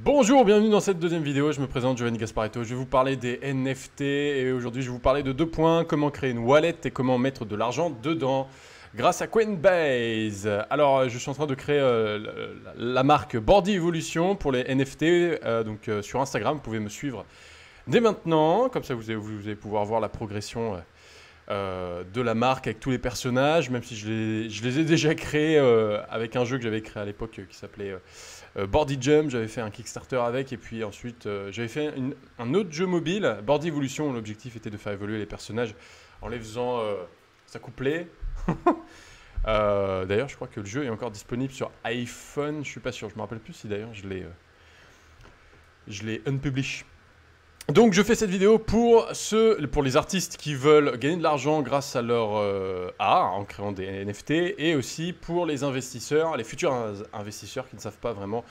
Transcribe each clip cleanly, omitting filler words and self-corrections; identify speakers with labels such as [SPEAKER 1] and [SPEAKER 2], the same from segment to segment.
[SPEAKER 1] Bonjour, bienvenue dans cette deuxième vidéo. Je me présente, Giovanni Gasparetto. Je vais vous parler des NFT et aujourd'hui je vais vous parler de deux points: comment créer une wallet et comment mettre de l'argent dedans grâce à Coinbase. Alors, je suis en train de créer la marque Bordy Evolution pour les NFT. Sur Instagram, vous pouvez me suivre dès maintenant. Comme ça, vous allez pouvoir voir la progression de la marque avec tous les personnages, même si je les ai déjà créés avec un jeu que j'avais créé à l'époque qui s'appelait Bordy Jump. J'avais fait un Kickstarter avec, et puis ensuite j'avais fait un autre jeu mobile, Bordy Evolution. L'objectif était de faire évoluer les personnages en les faisant s'accoupler. D'ailleurs, je crois que le jeu est encore disponible sur iPhone. Je suis pas sûr, je me rappelle plus si d'ailleurs je l'ai unpublish. Donc je fais cette vidéo pour les artistes qui veulent gagner de l'argent grâce à leur art en créant des NFT, et aussi pour les investisseurs, les futurs investisseurs qui ne savent pas vraiment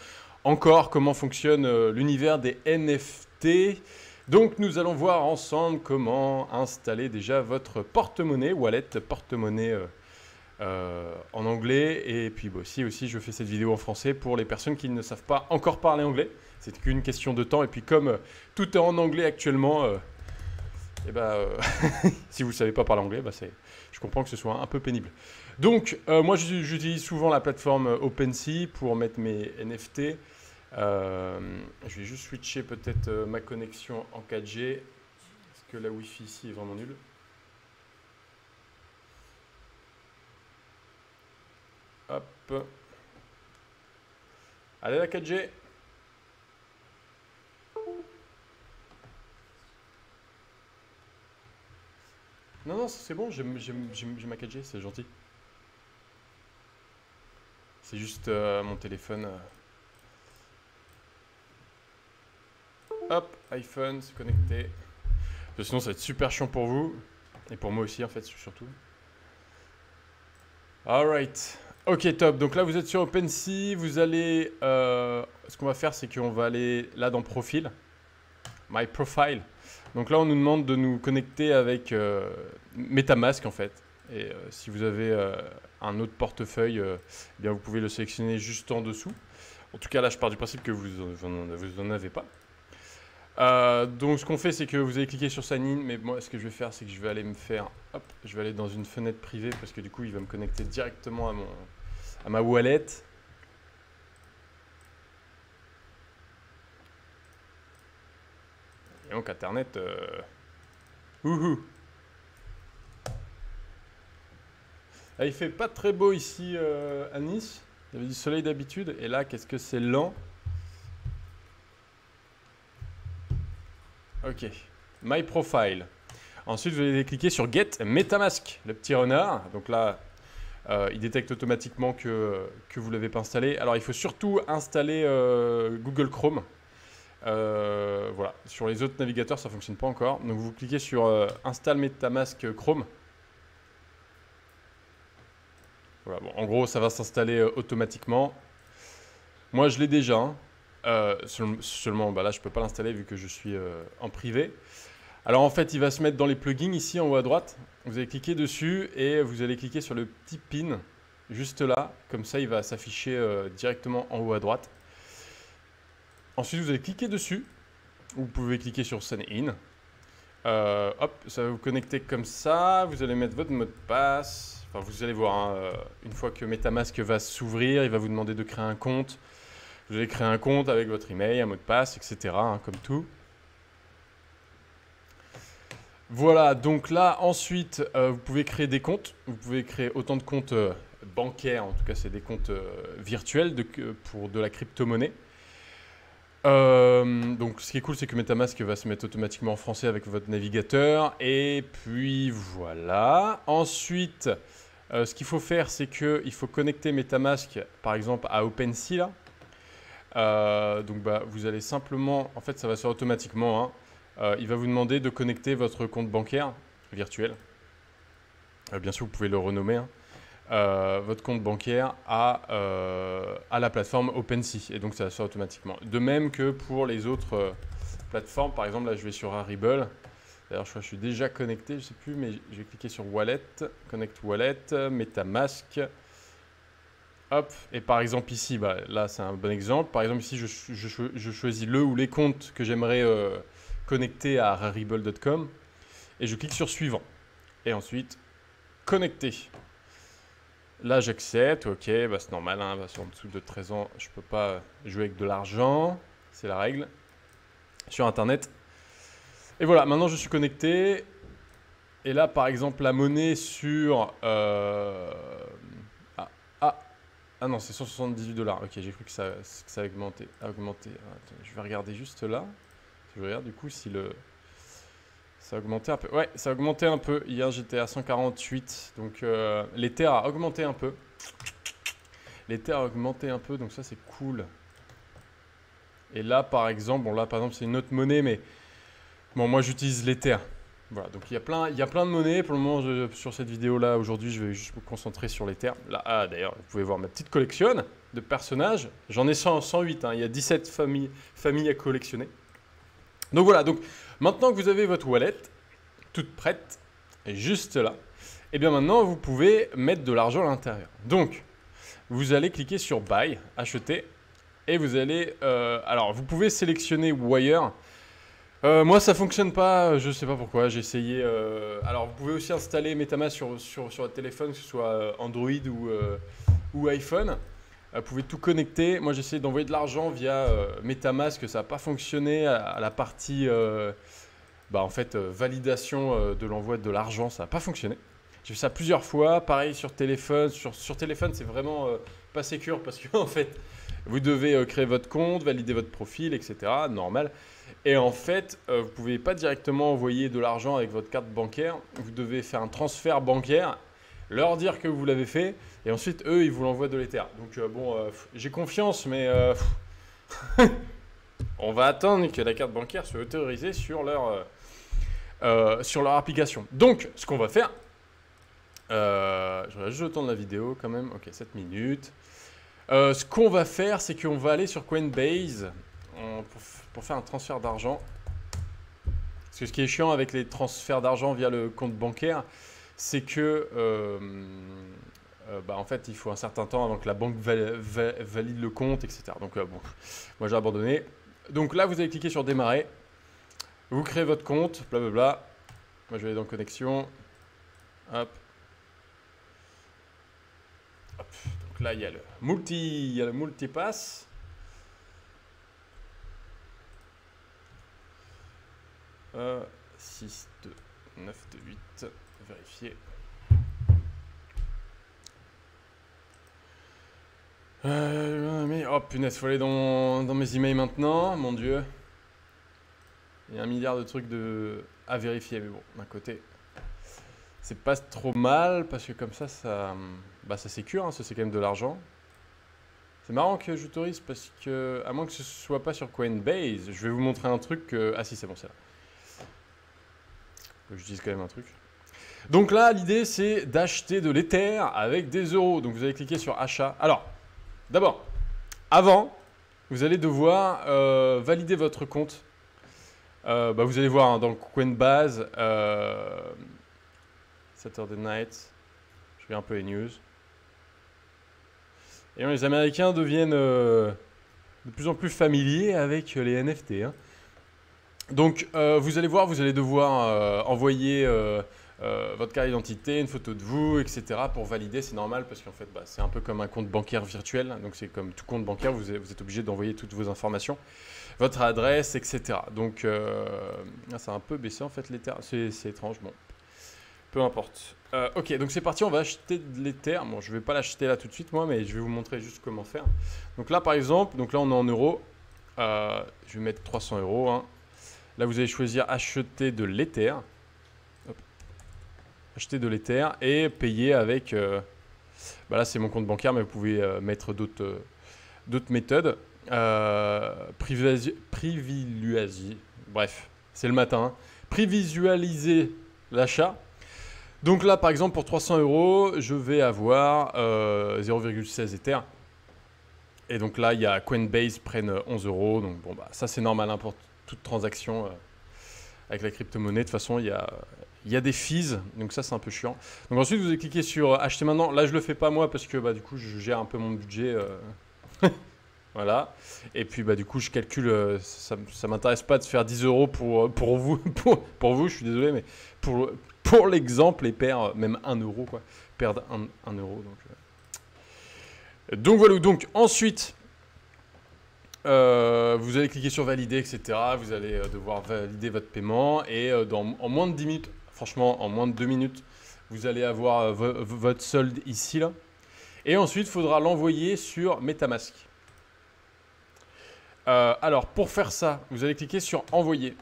[SPEAKER 1] encore comment fonctionne l'univers des NFT. Donc nous allons voir ensemble comment installer déjà votre porte-monnaie, wallet, porte-monnaie en anglais. Et puis aussi je fais cette vidéo en français pour les personnes qui ne savent pas encore parler anglais. C'est qu'une question de temps, et puis comme tout est en anglais actuellement, si vous ne savez pas parler anglais, je comprends que ce soit un peu pénible. Donc moi j'utilise souvent la plateforme OpenSea pour mettre mes NFT. Je vais juste switcher peut-être ma connexion en 4G, parce que la Wi-Fi ici est vraiment nulle. Hop. Allez, la 4G. Non, c'est bon, j'ai ma 4G, c'est gentil. C'est juste mon téléphone. Hop, iPhone, c'est connecté. Sinon, ça va être super chiant pour vous. Et pour moi aussi, en fait, surtout. Alright. Ok, top. Donc là, vous êtes sur OpenSea. Vous allez... ce qu'on va faire, c'est qu'on va aller là dans Profil. My Profile. Donc là, on nous demande de nous connecter avec MetaMask, en fait. Et si vous avez un autre portefeuille, eh bien vous pouvez le sélectionner juste en dessous. En tout cas, là, je pars du principe que vous en avez pas. Donc, ce qu'on fait, c'est que vous allez cliquer sur Sign In. Mais moi, ce que je vais faire, c'est que je vais aller me faire... Hop, je vais aller dans une fenêtre privée, parce que du coup, il va me connecter directement à ma wallet. Et donc, Internet... Wouhou! Ah, il fait pas très beau ici à Nice. Il y avait du soleil d'habitude. Et là, qu'est-ce que c'est lent. Ok. My Profile. Ensuite, vous allez cliquer sur Get MetaMask, le petit renard. Donc là, il détecte automatiquement que vous ne l'avez pas installé. Alors, il faut surtout installer Google Chrome. Voilà. Sur les autres navigateurs, ça ne fonctionne pas encore. Donc, vous cliquez sur Install MetaMask Chrome. Voilà, bon, en gros, ça va s'installer automatiquement. Moi, je l'ai déjà. Seulement, là, je ne peux pas l'installer vu que je suis en privé. Alors, en fait, il va se mettre dans les plugins ici en haut à droite. Vous allez cliquer dessus et vous allez cliquer sur le petit pin juste là. Comme ça, il va s'afficher directement en haut à droite. Ensuite, vous allez cliquer dessus. Vous pouvez cliquer sur Sign In. Hop, ça va vous connecter comme ça. Vous allez mettre votre mot de passe. Enfin, vous allez voir, hein, une fois que MetaMask va s'ouvrir, il va vous demander de créer un compte. Vous allez créer un compte avec votre email, un mot de passe, etc. Hein, comme tout. Voilà, donc là, ensuite, vous pouvez créer des comptes. Vous pouvez créer autant de comptes bancaires, en tout cas, c'est des comptes virtuels pour de la crypto-monnaie. Donc, ce qui est cool, c'est que MetaMask va se mettre automatiquement en français avec votre navigateur. Et puis, voilà. Ensuite, ce qu'il faut faire, c'est qu'il faut connecter MetaMask, par exemple, à OpenSea, là. Vous allez simplement... En fait, ça va se faire automatiquement, hein. Il va vous demander de connecter votre compte bancaire virtuel. Bien sûr, vous pouvez le renommer, hein. Votre compte bancaire à la plateforme OpenSea. Et donc, ça va se faire automatiquement. De même que pour les autres plateformes. Par exemple, là, je vais sur Rarible. D'ailleurs, je crois que je suis déjà connecté. Je ne sais plus, mais je vais cliquer sur Wallet. Connect Wallet, MetaMask. Hop, et par exemple ici, bah, là c'est un bon exemple. Par exemple ici, je choisis le ou les comptes que j'aimerais connecter à rarible.com et je clique sur suivant. Et ensuite, connecter. Là j'accepte, ok, bah, c'est normal, hein, parce qu'en dessous de 13 ans, je ne peux pas jouer avec de l'argent, c'est la règle, sur internet. Et voilà, maintenant je suis connecté. Et là par exemple la monnaie sur... Ah non, c'est 178 $. Ok, j'ai cru que ça a augmenté. Attends, je vais regarder juste là. Je regarde du coup si le... Ça a augmenté un peu. Ouais, ça a augmenté un peu. Hier, j'étais à 148. Donc, l'Ether a augmenté un peu. L'Ether a augmenté un peu, donc ça, c'est cool. Et là, par exemple, bon, là, par exemple, c'est une autre monnaie, mais bon, moi, j'utilise l'Ether. Voilà, donc il y a plein de monnaies. Pour le moment, sur cette vidéo-là, aujourd'hui, je vais juste me concentrer sur l'Ether. Là, d'ailleurs, vous pouvez voir ma petite collection de personnages. J'en ai 108, hein. Il y a 17 familles à collectionner. Donc voilà, donc maintenant que vous avez votre wallet toute prête, juste là, et bien maintenant, vous pouvez mettre de l'argent à l'intérieur. Donc, vous allez cliquer sur Buy, acheter, et vous allez... alors, vous pouvez sélectionner Wire. Moi, ça fonctionne pas, je sais pas pourquoi, j'ai essayé... alors, vous pouvez aussi installer MetaMask sur votre téléphone, que ce soit Android ou iPhone. Vous pouvez tout connecter. Moi, j'ai essayé d'envoyer de l'argent via MetaMask, ça n'a pas fonctionné. À la partie en fait, validation de l'envoi de l'argent, ça n'a pas fonctionné. J'ai fait ça plusieurs fois. Pareil sur téléphone. Sur téléphone, c'est vraiment pas sécure parce que en fait, vous devez créer votre compte, valider votre profil, etc. Normal. Et en fait, vous ne pouvez pas directement envoyer de l'argent avec votre carte bancaire. Vous devez faire un transfert bancaire, leur dire que vous l'avez fait, et ensuite, eux, ils vous l'envoient de l'Ether. Donc, j'ai confiance, mais on va attendre que la carte bancaire soit autorisée sur leur application. Donc, ce qu'on va faire, je regarde juste le temps de la vidéo quand même. Ok, 7 minutes. Ce qu'on va faire, c'est qu'on va aller sur Coinbase pour faire un transfert d'argent. Parce que ce qui est chiant avec les transferts d'argent via le compte bancaire, c'est que en fait, il faut un certain temps avant que la banque valide le compte, etc. Donc, moi j'ai abandonné. Donc là, vous allez cliquer sur démarrer. Vous créez votre compte, blablabla. Moi, je vais aller dans connexion. Hop. Hop. Donc là, il y a le multipass. Euh, 6, 2, 9, 2, 8. Vérifier. Oh punaise, faut aller dans mes emails maintenant, mon dieu. Il y a 1 milliard de trucs à vérifier, mais bon, d'un côté, c'est pas trop mal parce que comme ça sécure, hein, ça c'est quand même de l'argent. C'est marrant que j'autorise parce que, à moins que ce soit pas sur Coinbase, je vais vous montrer un truc que... Ah si, c'est bon, c'est là. J'utilise quand même un truc. Donc là, l'idée, c'est d'acheter de l'Ether avec des euros. Donc vous allez cliquer sur achat. Alors, d'abord, avant, vous allez devoir valider votre compte. Vous allez voir hein, dans Coinbase, Saturday Night, je vais un peu les news. Et les Américains deviennent de plus en plus familiers avec les NFT. Hein. Donc, vous allez voir, vous allez devoir envoyer votre carte d'identité, une photo de vous, etc. pour valider. C'est normal parce qu'en fait, c'est un peu comme un compte bancaire virtuel. Donc, c'est comme tout compte bancaire, vous êtes obligé d'envoyer toutes vos informations, votre adresse, etc. Donc, ça a un peu baissé en fait l'Ether. C'est étrange, bon. Peu importe. Ok, donc c'est parti, on va acheter de l'Ether. Bon, je ne vais pas l'acheter là tout de suite, moi, mais je vais vous montrer juste comment faire. Donc là, par exemple, donc là, on est en euros. Je vais mettre 300 €. Hein. Là, vous allez choisir acheter de l'Ether. Acheter de l'Ether et payer avec... là, c'est mon compte bancaire, mais vous pouvez mettre d'autres méthodes. Bref, c'est le matin. Hein. Prévisualiser l'achat. Donc là, par exemple, pour 300 €, je vais avoir 0,16 Ether. Et donc là, il y a Coinbase prennent 11 €. Donc bon, ça c'est normal hein, pour toute transaction avec la crypto-monnaie. De toute façon, il y a des fees, donc ça, c'est un peu chiant. Donc ensuite, vous allez cliquer sur acheter maintenant. Là, je le fais pas moi parce que du coup, je gère un peu mon budget. Voilà. Et puis, du coup, je calcule. Ça m'intéresse pas de faire 10 euros pour vous. Pour vous, je suis désolé, mais pour l'exemple, et perdre même 1 euro, quoi. Perdre 1 euro. Donc voilà. Donc ensuite, vous allez cliquer sur valider, etc. Vous allez devoir valider votre paiement. Et en moins de 10 minutes, franchement, en moins de 2 minutes, vous allez avoir votre solde ici, là. Et ensuite, il faudra l'envoyer sur MetaMask. Alors, pour faire ça, vous allez cliquer sur envoyer.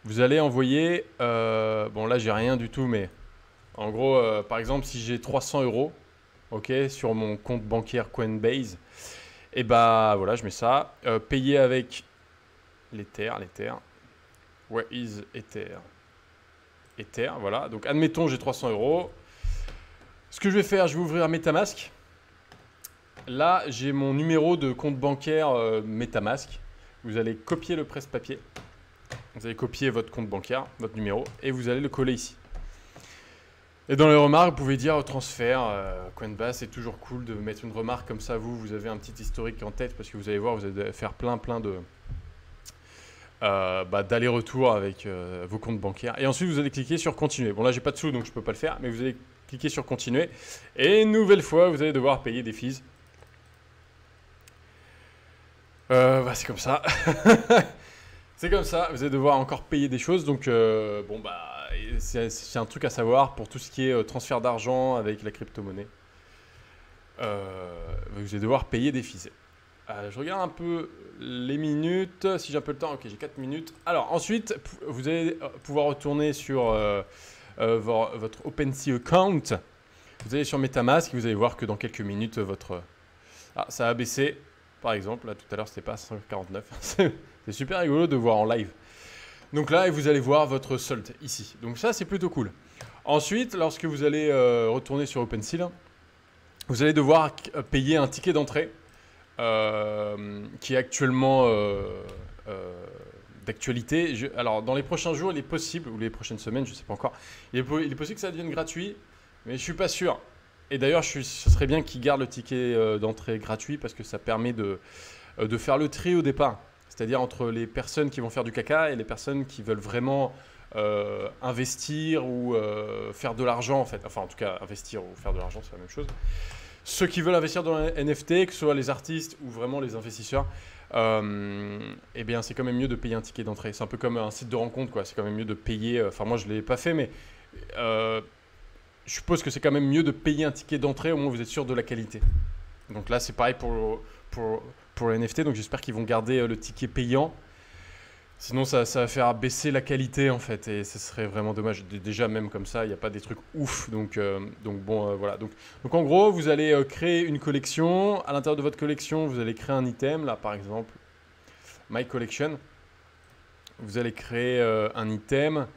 [SPEAKER 1] Vous allez envoyer, bon là j'ai rien du tout, mais en gros, par exemple, si j'ai 300 euros, ok, sur mon compte bancaire Coinbase, et voilà, je mets ça. Payer avec l'Ether. Where is Ether? Ether, voilà. Donc admettons, j'ai 300 euros. Ce que je vais faire, je vais ouvrir MetaMask. Là, j'ai mon numéro de compte bancaire MetaMask. Vous allez copier le presse-papier. Vous allez copier votre compte bancaire, votre numéro, et vous allez le coller ici. Et dans les remarques, vous pouvez dire transfert, Coinbase, c'est toujours cool de mettre une remarque comme ça. Vous avez un petit historique en tête parce que vous allez voir, vous allez faire plein de d'aller-retour avec vos comptes bancaires. Et ensuite, vous allez cliquer sur continuer. Bon, là, j'ai pas de sous, donc je peux pas le faire, mais vous allez cliquer sur continuer. Et une nouvelle fois, vous allez devoir payer des fees. C'est comme ça. C'est comme ça, vous allez devoir encore payer des choses. Donc, c'est un truc à savoir pour tout ce qui est transfert d'argent avec la crypto-monnaie. Vous allez devoir payer des fees. Je regarde un peu les minutes, si j'ai un peu le temps. Ok, j'ai 4 minutes. Alors, ensuite, vous allez pouvoir retourner sur votre OpenSea account. Vous allez sur MetaMask et vous allez voir que dans quelques minutes, ça a baissé. Par exemple, là tout à l'heure c'était pas 149. C'est super rigolo de voir en live. Donc là, vous allez voir votre solde ici. Donc ça, c'est plutôt cool. Ensuite, lorsque vous allez retourner sur OpenSea, vous allez devoir payer un ticket d'entrée qui est actuellement d'actualité. Alors, dans les prochains jours, il est possible, ou les prochaines semaines, je ne sais pas encore, il est possible que ça devienne gratuit, mais je ne suis pas sûr. Et d'ailleurs, ce serait bien qu'ils gardent le ticket d'entrée gratuit parce que ça permet de faire le tri au départ. C'est-à-dire entre les personnes qui vont faire du caca et les personnes qui veulent vraiment investir ou faire de l'argent en fait. Enfin, en tout cas, investir ou faire de l'argent, c'est la même chose. Ceux qui veulent investir dans les NFT, que ce soit les artistes ou vraiment les investisseurs, eh bien, c'est quand même mieux de payer un ticket d'entrée. C'est un peu comme un site de rencontre, quoi. C'est quand même mieux de payer. Enfin, moi, je ne l'ai pas fait, mais je suppose que c'est quand même mieux de payer un ticket d'entrée, au moins vous êtes sûr de la qualité. Donc là, c'est pareil pour les NFT, donc j'espère qu'ils vont garder le ticket payant. Sinon, ça va faire baisser la qualité, en fait, et ce serait vraiment dommage. Déjà, même comme ça, il n'y a pas des trucs ouf, donc bon, voilà. Donc en gros, vous allez créer une collection. À l'intérieur de votre collection, vous allez créer un item, là, par exemple, My Collection. Vous allez créer un item.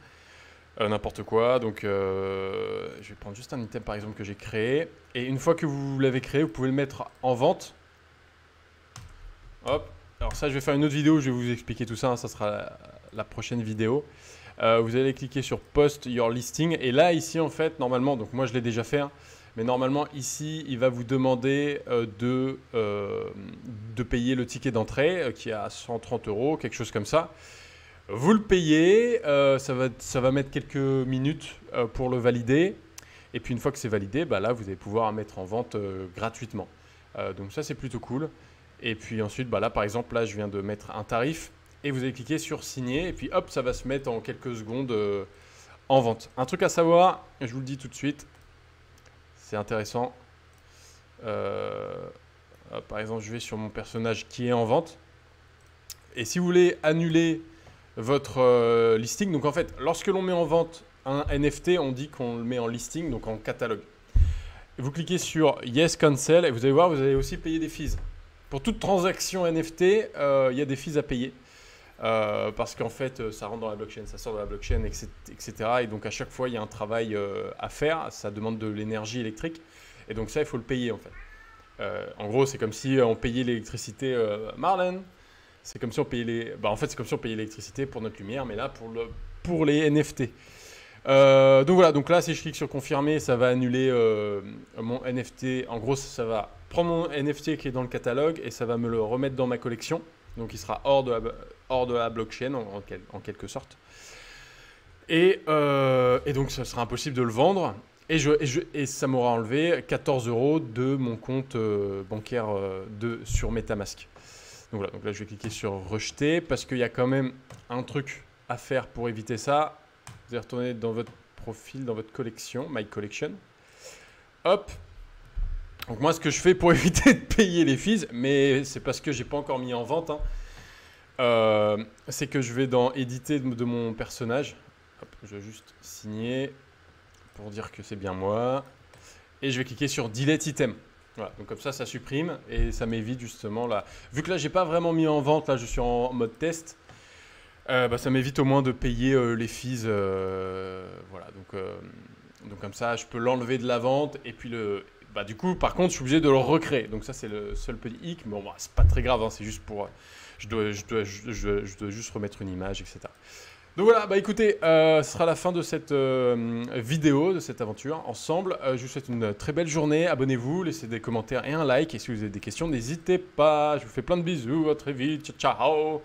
[SPEAKER 1] N'importe quoi, donc je vais prendre juste un item par exemple que j'ai créé, et une fois que vous l'avez créé, vous pouvez le mettre en vente. Hop, alors ça je vais faire une autre vidéo où je vais vous expliquer tout ça, hein, ça sera la prochaine vidéo. Vous allez cliquer sur Post Your Listing, et là ici en fait normalement, donc moi je l'ai déjà fait, hein, mais normalement ici il va vous demander de payer le ticket d'entrée qui est à 130 €, quelque chose comme ça. Vous le payez, ça va mettre quelques minutes pour le valider. Et puis une fois que c'est validé, là vous allez pouvoir mettre en vente gratuitement. Donc ça c'est plutôt cool. Et puis ensuite, là par exemple, là je viens de mettre un tarif. Et vous allez cliquer sur signer. Et puis hop, ça va se mettre en quelques secondes en vente. Un truc à savoir, je vous le dis tout de suite. C'est intéressant. Par exemple, je vais sur mon personnage qui est en vente. Et si vous voulez annuler votre listing, donc en fait, lorsque l'on met en vente un NFT, on dit qu'on le met en listing, donc en catalogue. Et vous cliquez sur Yes Cancel et vous allez voir, vous allez aussi payer des fees. Pour toute transaction NFT, il y a des fees à payer parce qu'en fait, ça rentre dans la blockchain, ça sort de la blockchain, etc. Et donc à chaque fois, il y a un travail à faire, ça demande de l'énergie électrique et donc ça, il faut le payer en fait. En gros, c'est comme si on payait l'électricité. Marlène, C'est comme si on payait les... Bah, en fait, c'est comme si on payait l'électricité pour notre lumière, mais là, pour les NFT. Donc voilà, donc là, si je clique sur confirmer, ça va annuler mon NFT. En gros, ça va prendre mon NFT qui est dans le catalogue et ça va me le remettre dans ma collection. Donc il sera hors de la blockchain en quelque sorte. Et donc ça sera impossible de le vendre. Et ça m'aura enlevé 14 € de mon compte bancaire sur MetaMask. Donc voilà, donc là je vais cliquer sur rejeter parce qu'il y a quand même un truc à faire pour éviter ça. Vous allez retourner dans votre profil, dans votre collection, My Collection. Hop. Donc moi ce que je fais pour éviter de payer les fees, mais c'est parce que j'ai pas encore mis en vente, hein, c'est que je vais dans éditer de mon personnage. Hop, je vais juste signer pour dire que c'est bien moi. Et je vais cliquer sur Delete Item. Voilà, donc comme ça supprime et ça m'évite justement là. Vu que là, j'ai pas vraiment mis en vente, là, je suis en mode test, ça m'évite au moins de payer les fees. Voilà, donc comme ça, je peux l'enlever de la vente et puis du coup, par contre, je suis obligé de le recréer. Donc ça, c'est le seul petit hic. Mais bon, c'est pas très grave, hein, c'est juste pour... Je dois juste remettre une image, etc. Donc voilà, écoutez, ce sera la fin de cette vidéo, de cette aventure ensemble. Je vous souhaite une très belle journée. Abonnez-vous, laissez des commentaires et un like. Et si vous avez des questions, n'hésitez pas. Je vous fais plein de bisous. À très vite. Ciao, ciao.